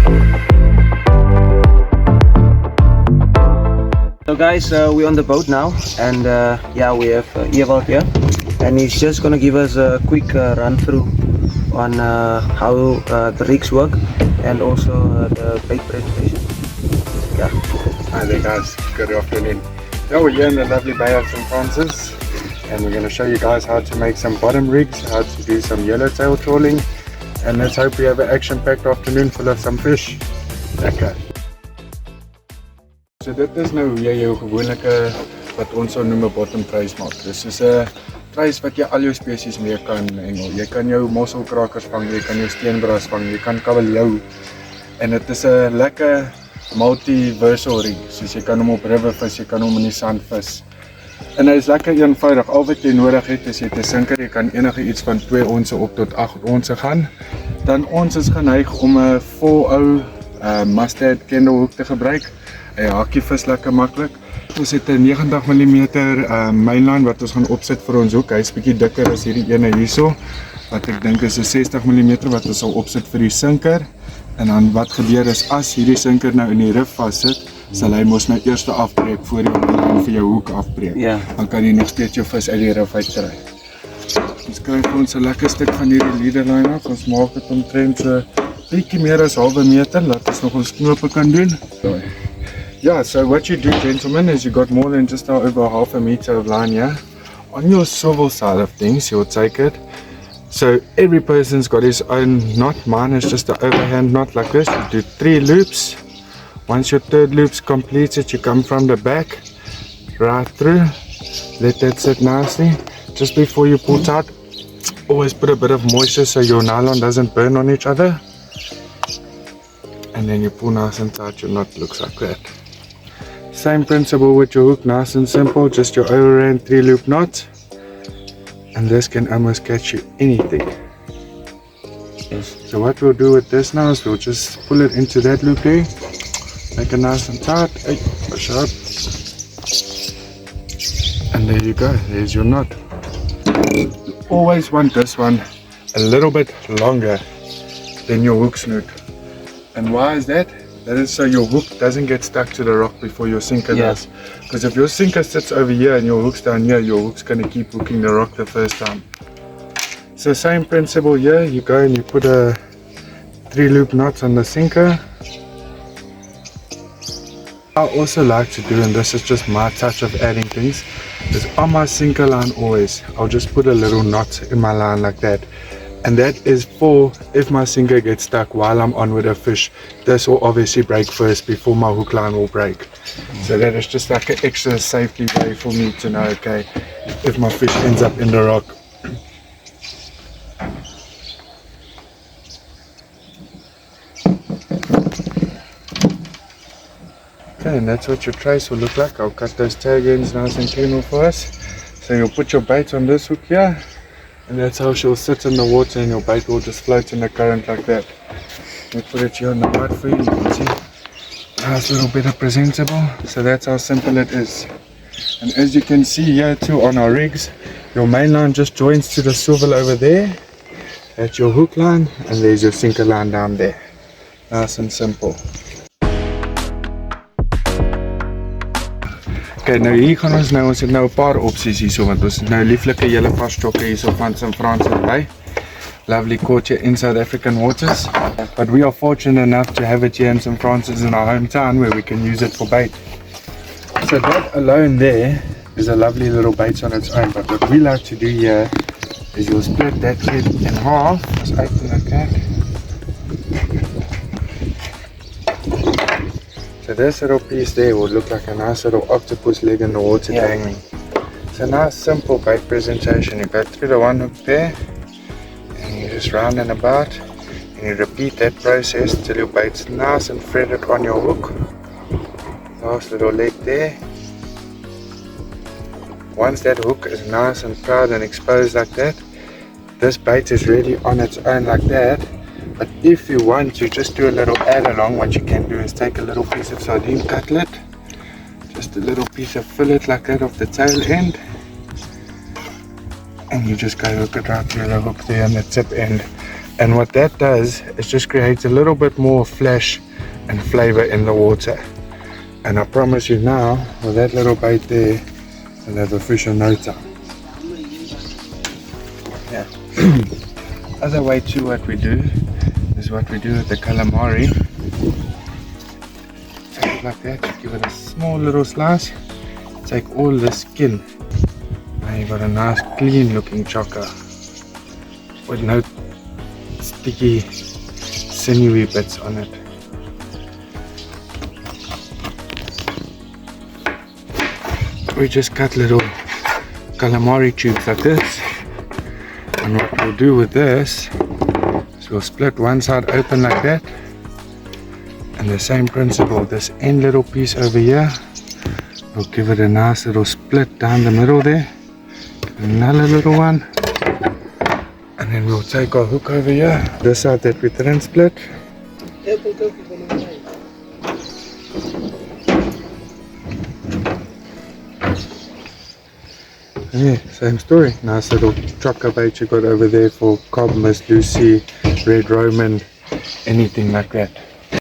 So guys, we're on the boat now, and yeah, we have Ewald here, and he's just gonna give us a quick run through on how the rigs work and also the bait presentation. Yeah. Hi there guys, good afternoon. Now we're here in the lovely Bay of St. Francis, and we're going to show you guys how to make some bottom rigs, how to do some yellowtail trawling, and let's hope we have an action-packed afternoon full of some fish. Lekker. So dit is nou weer jou gewone wat ons sou noem 'n bottom trace maak. Dis is 'n trace wat jy al jou spesies mee kan engel. Jy kan jou mosselkrakers vang, jy kan jou steenbras vang, jy kan kabeljou. En dit is 'n lekker multi-versal rig. Soos jy kan hom op rivier vis, jy kan hom in die sand vis. En hy is lekker eenvoudig. Al wat jy nodig het is jy te sinker. Jy kan enige iets van 2 onse op tot 8 onse gaan. Dan ons is geneig om 'n volhou mustard kendelhoek te gebruik. Hy hakkie vis lekker maklik. Ons het 'n 90 mm mainline wat ons gaan opsit vir ons hoek. Hy is bietjie dikker as hierdie ene hierso, wat ek dink is 'n 60 mm wat ons sal opsit vir die sinker. En dan wat gebeur is as hierdie sinker nou in die rif vassit, sal hy mos nou eers afbreek voor jy hom vir jou hoek afbreek. Ja. Dan kan jy nog steeds jou vis uit die rif uitkry. Ons kry vir ons 'n lekker stuk van hierdie leaderline af. Ons maak dit omtrent so bietjie meer as halve meter, laat ons nog ons knope kan doen. Yeah, so what you do, gentlemen, is you got more than just over half a meter of line here. On your swivel side of things, you'll take it. So every person's got his own knot. Mine is just an overhand knot like this. You do 3 loops. Once your 3rd loop's completed, you come from the back, right through. Let that sit nicely. Just before you pull tight, always put a bit of moisture so your nylon doesn't burn on each other. And then you pull nice and tight, your knot looks like that. Same principle with your hook, nice and simple, just your overhand 3 loop knot. And this can almost catch you anything. Yes. So what we'll do with this now is we'll just pull it into that loop there. Make it nice and tight. Hey, push up. And there you go, there's your knot. You always want this one a little bit longer than your hook snoot. And why is that? That is so your hook doesn't get stuck to the rock before your sinker does. Because if your sinker sits over here and your hook's down here, your hook's going to keep hooking the rock the first time. So same principle here, you go and you put a 3 loop knot on the sinker. I also like to do, and this is just my touch of adding things, is on my sinker line always, I'll just put a little knot in my line like that. And that is for if my sinker gets stuck while I'm on with a fish, this will obviously break first before my hook line will break. So that is just like an extra safety way for me to know, okay, if my fish ends up in the rock. Okay, and that's what your trace will look like. I'll cut those tag ends nice and clean for us. So you'll put your bait on this hook here. And that's how she'll sit in the water and your bait will just float in the current like that. We put it here on the mud for you, you can see. Nice little bit of presentable. So that's how simple it is. And as you can see here too on our rigs, your main line just joins to the swivel over there. That's your hook line and there's your sinker line down there. Nice and simple. Okay, nou hier gaan ons nou, ons het nou 'n paar opsies hierso, want ons het nou lieflike hele vasstokke hierso van St. Francis by. Lovely caught here in South African waters. But we are fortunate enough to have it here in St. Francis in our hometown where we can use it for bait. So that alone there is a lovely little bait on its own, but what we like to do here is you'll split that thread in half, just open like that. So this little piece there will look like a nice little octopus leg in the water dangling. It's a nice simple bait presentation. You go through the one hook there and you just round and about and you repeat that process till your bait's nice and threaded on your hook. Last little leg there. Once that hook is nice and proud and exposed like that, this bait is really on its own like that. But if you want to just do a little add along, what you can do is take a little piece of sardine cutlet, just a little piece of fillet like that off the tail end, and you just go hook it right through the hook there on the tip end. And what that does is just creates a little bit more flesh and flavor in the water. And I promise you now, with that little bait there, we'll have a fish in no time. Yeah. Other way to what we do is what we do with the calamari. Take it like that, give it a small little slice, take all the skin. Now you've got a nice clean looking chocker with no sticky sinewy bits on it. We just cut little calamari tubes like this, and what we'll do with this is we'll split one side open like that, and the same principle, this end little piece over here, we'll give it a nice little split down the middle there, another little one, and then we'll take our hook over here, this side that we didn't split. Yeah, same story. Nice little chocker bait you got over there for cobmas, lucy, red Roman, anything like that.